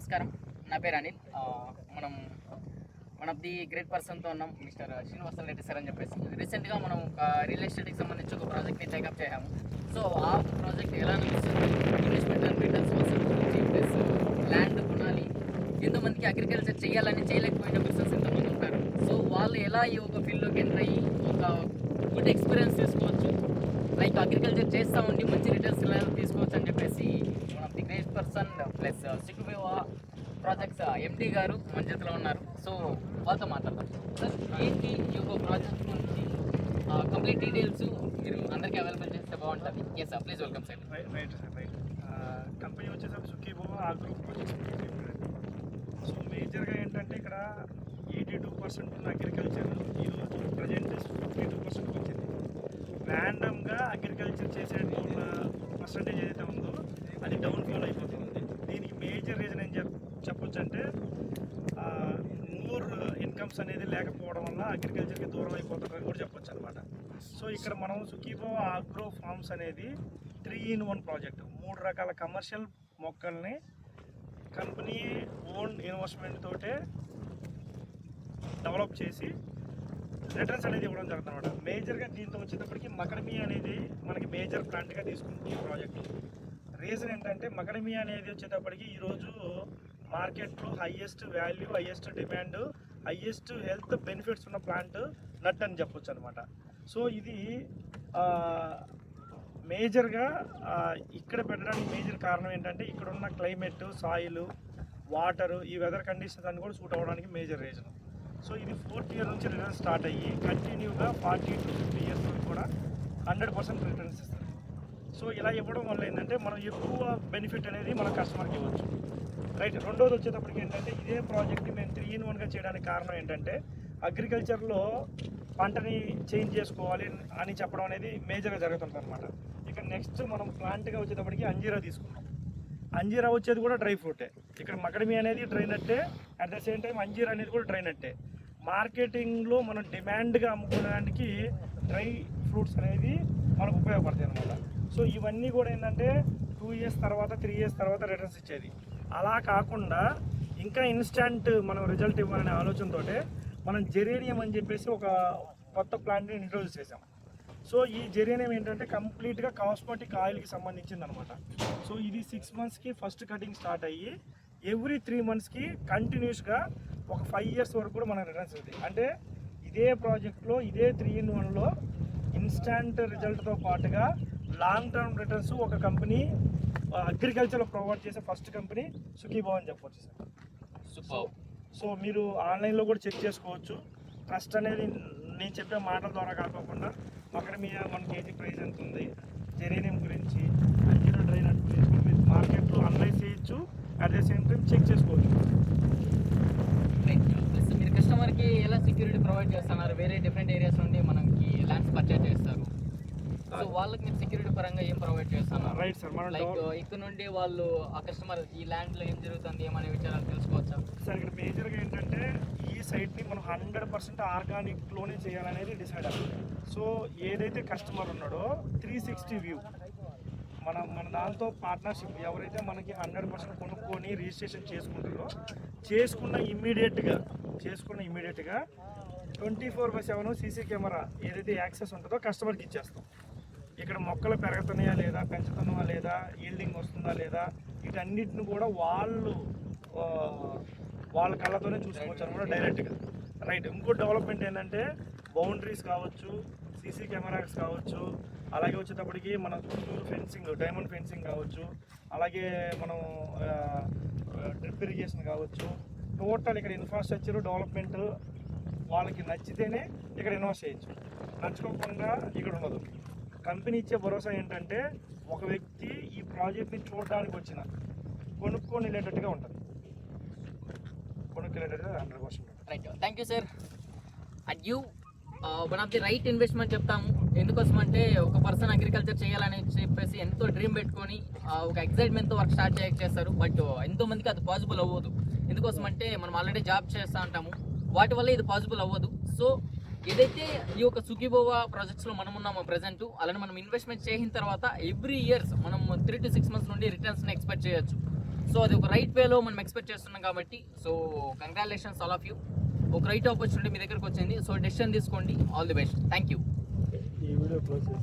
నమస్కారం, నా పేరు అనిల్. మనం వన్ ఆఫ్ ది గ్రేట్ పర్సన్తో ఉన్నాం, మిస్టర్ శ్రీనివాస రెడ్డి సార్ అని చెప్పేసి. రీసెంట్గా మనం ఒక రియల్ ఎస్టేట్కి సంబంధించి ఒక ప్రాజెక్ట్ని టేకప్ చేసాము. సో ఆ ప్రాజెక్ట్ ఎలా నడుస్తుంది, ఇన్వెస్ట్మెంట్ అండ్ రిటర్న్స్ గురించి, ప్లస్ ల్యాండ్ కొనాలి, ఎంతోమందికి అగ్రికల్చర్ చేయాలని చేయలేకపోయిన పర్సన్స్ ఎంతమంది ఉంటారు. సో వాళ్ళు ఎలా ఈ ఒక ఫీల్డ్లోకి ఎంటర్ అయ్యి ఒక గుడ్ ఎక్స్పీరియన్స్ తీసుకోవచ్చు, లైక్ అగ్రికల్చర్ చేస్తూ ఉండి మంచి రిటర్న్స్ తీసుకోవచ్చు అని చెప్పేసి one of the great person plus Sukhibhava projects MD గారు మన చేతిలో ఉన్నారు. సో వాళ్ళతో మాట్లాడతాం. సార్, ఏంటి ఈ యొక్క ప్రాజెక్ట్ గురించి కంప్లీట్ డీటెయిల్స్ మీరు అందరికీ అవైలబుల్ చేస్తే బాగుంటుంది. Yes sir, please welcome sir. Right. Company వచ్చేసరికి సుఖీభవ ఆగ్రో ప్రాజెక్ట్స్. సో మేజర్గా ఏంటంటే ఇక్కడ 82% ఉన్న అగ్రికల్చర్ ఈరోజు ప్రజెంట్ 52% వచ్చింది. ర్యాండమ్గా అగ్రికల్చర్ చేసే పర్సంటేజ్ ఏదైతే ఉందో అది డౌన్ఫాల్ అయిపోతుంది. దీనికి మేజర్ రీజన్ ఏం చెప్పొచ్చు అంటే మోర్ ఇన్కమ్స్ అనేది లేకపోవడం వల్ల అగ్రికల్చర్కి దూరం అయిపోతుందని కూడా చెప్పొచ్చు అనమాట. సో ఇక్కడ మనం సుఖీభవ ఆగ్రో ఫార్మ్స్ అనేది 3-in-1 ప్రాజెక్ట్. 3 రకాల కమర్షియల్ మొక్కల్ని కంపెనీ ఓన్ ఇన్వెస్ట్మెంట్ తోటే డెవలప్ చేసి రిటర్న్స్ అనేది ఇవ్వడం జరుగుతుంది అనమాట. మేజర్గా దీంతో వచ్చేటప్పటికి మకడమియా అనేది మనకి మేజర్ ప్లాంట్గా తీసుకుంటుంది ఈ ప్రాజెక్ట్. రీజన్ ఏంటంటే మకడమియా అనేది వచ్చేటప్పటికి ఈరోజు మార్కెట్లో highest value, highest demand, highest health benefits ఉన్న ప్లాంట్ నట్ అని చెప్పొచ్చు అనమాట. సో ఇది మేజర్గా ఇక్కడ పెట్టడానికి మేజర్ కారణం ఏంటంటే ఇక్కడ ఉన్న క్లైమేట్, సాయిల్, వాటరు, ఈ వెదర్ కండిషన్స్ అన్ని కూడా సూట్ అవ్వడానికి మేజర్ రీజన్. సో ఇది 4th ఇయర్ నుంచి రిటర్న్స్ స్టార్ట్ అయ్యి కంటిన్యూగా 40 to 50 years వరకు కూడా 100% రిటర్న్స్ ఇస్తుంది. సో ఇలా ఇవ్వడం వల్ల ఏంటంటే మనం ఎక్కువ బెనిఫిట్ అనేది మన కస్టమర్కి ఇవ్వచ్చు. రైట్. రెండోది వచ్చేటప్పటికి ఏంటంటే ఇదే ప్రాజెక్ట్ని మేము 3-in-1గా చేయడానికి కారణం ఏంటంటే అగ్రికల్చర్లో పంటని చేంజ్ చేసుకోవాలి అని చెప్పడం అనేది మేజర్గా జరుగుతుంది అనమాట. ఇక నెక్స్ట్ మనం ప్లాంట్గా వచ్చేటప్పటికి అంజీరా తీసుకున్నాం. అంజీరా వచ్చేది కూడా డ్రై ఫ్రూటే. ఇక్కడ మకడమి అనేది డ్రై నట్టే, అట్ ద సేమ్ టైం అంజీరా అనేది కూడా డ్రై నట్టే. మార్కెటింగ్లో మనం డిమాండ్గా అమ్ముకోవడానికి డ్రై ఫ్రూట్స్ అనేది మనకు ఉపయోగపడతాయి అనమాట. సో ఇవన్నీ కూడా ఏంటంటే 2 years తర్వాత 3 years తర్వాత రిటర్న్స్ ఇచ్చేది. అలా కాకుండా ఇంకా ఇన్స్టంట్ మనం రిజల్ట్ ఇవ్వాలనే ఆలోచనతో మనం జెరేనియం అని చెప్పేసి ఒక కొత్త ప్లాంట్ని ఇంట్రొడ్యూస్ చేసాం. సో ఈ జెరేనియం ఏంటంటే కంప్లీట్గా కాస్మెటిక్ ఆయిల్కి సంబంధించింది అనమాట. సో ఇది 6 monthsకి ఫస్ట్ కటింగ్ స్టార్ట్ అయ్యి ఎవ్రీ 3 monthsకి కంటిన్యూస్గా ఒక 5 years వరకు కూడా మనకు రిటర్న్స్ అవుతాయి. అంటే ఇదే ప్రాజెక్ట్లో ఇదే 3-in-1లో ఇన్స్టాంట్ రిజల్ట్తో పాటుగా లాంగ్ టర్మ్ రిటర్న్స్ ఒక కంపెనీ అగ్రికల్చర్లో ప్రొవైడ్ చేసే ఫస్ట్ కంపెనీ సుఖీభవ అని చెప్పవచ్చు సార్. సూపర్. సో మీరు ఆన్లైన్లో కూడా చెక్ చేసుకోవచ్చు. ట్రస్ట్ అనేది నేను చెప్పే మాటల ద్వారా కాకుండా మకడమియా 1 kg ప్రైస్ ఎంత ఉంది, జెరేనియం గురించి, అంజీరా డ్రై నట్ గురించి మీరు మార్కెట్లో అనలైజ్ చేయొచ్చు, at the same time check చేసుకోవచ్చు. ప్లస్ మీరు కస్టమర్కి ఎలా సెక్యూరిటీ ప్రొవైడ్ చేస్తున్నారు? వేరే డిఫరెంట్ ఏరియాస్ నుండి మనకి ల్యాండ్స్ పర్చేజ్ చేస్తారు. సో వాళ్ళకి మీరు సెక్యూరిటీ పరంగా ఏం ప్రొవైడ్ చేస్తున్నారు? Right sir. మనం లైక్ ఇక్కడ నుండి వాళ్ళు ఆ కస్టమర్ ఈ ల్యాండ్లో ఏం జరుగుతుంది ఏమనే విషయాలు తెలుసుకోవచ్చా? సార్ ఇక్కడ మేజర్గా ఏంటంటే ఈ సైట్ని మనం 100% ఆర్గానిక్లోనే చేయాలనేది డిసైడ్ అవ్వాలి. సో ఏదైతే కస్టమర్ ఉన్నాడో 360 వ్యూ మన దాంతో పార్ట్నర్షిప్ ఎవరైతే మనకి 100% కొనుక్కొని రిజిస్ట్రేషన్ చేసుకుంటారో చేసుకున్న ఇమ్మీడియట్గా 24/7 సీసీ కెమెరా ఏదైతే యాక్సెస్ ఉంటుందో కస్టమర్కి ఇచ్చేస్తాం. ఇక్కడ మొక్కలు పెరుగుతున్నాయా లేదా, పెంచుతున్నావా లేదా, ఈల్డింగ్ వస్తుందా లేదా, వీటన్నిటిని కూడా వాళ్ళ కళ్ళతోనే చూసుకోవచ్చు అనమాట డైరెక్ట్గా. రైట్. ఇంకో డెవలప్మెంట్ ఏంటంటే బౌండరీస్ కావచ్చు, సీసీ కెమెరాస్ కావచ్చు, అలాగే వచ్చేటప్పటికి మన చుట్టూరు ఫెన్సింగ్, డైమండ్ ఫెన్సింగ్ కావచ్చు, అలాగే మనం డ్రిప్ ఇరిగేషన్ కావచ్చు, టోటల్ ఇక్కడ ఇన్ఫ్రాస్ట్రక్చర్ డెవలప్మెంట్ వాళ్ళకి నచ్చితేనే ఇక్కడ ఇన్వెస్ట్ చేయొచ్చు, నచ్చుకోకుండా ఇక్కడ ఉండదు. కంపెనీ ఇచ్చే భరోసా ఏంటంటే ఒక వ్యక్తి ఈ ప్రాజెక్ట్ని చూడడానికి వచ్చిన కొనుక్కొని వెళ్ళేటట్టుగా ఉంటుంది. కొనుక్కెళ్ళేటట్టుగా 100%. Right. Thank you sir. And you one of the right investment చెప్తాము. ఎందుకోసం అంటే ఒక పర్సన్ అగ్రికల్చర్ చేయాలని చెప్పేసి ఎంతో డ్రీమ్ పెట్టుకొని ఒక ఎక్సైట్మెంట్తో వర్క్ స్టార్ట్ చేస్తారు. బట్ ఎంతో మందికి అది పాసిబుల్ అవ్వదు. ఎందుకోసం అంటే మనం ఆల్రెడీ జాబ్ చేస్తూ ఉంటాము, వాటి వల్ల ఇది పాసిబుల్ అవ్వదు. సో ఏదైతే ఈ యొక్క సుఖీభవ ప్రాజెక్ట్స్లో మనం ఉన్నామో ప్రజెంట్, అలానే మనం ఇన్వెస్ట్మెంట్ చేసిన తర్వాత ఎవ్రీ ఇయర్స్ మనం 3 to 6 months నుండి రిటర్న్స్ని ఎక్స్పెక్ట్ చేయొచ్చు. సో అది ఒక రైట్ వేలో మనం ఎక్స్పెక్ట్ చేస్తున్నాం కాబట్టి so congratulations all of you. ఒక రైట్ ఆపర్చునిటీ మీ దగ్గరకు వచ్చింది. సో డెసిషన్ తీసుకోండి. All the best. Thank you. ఈ వీడియో క్లోజ్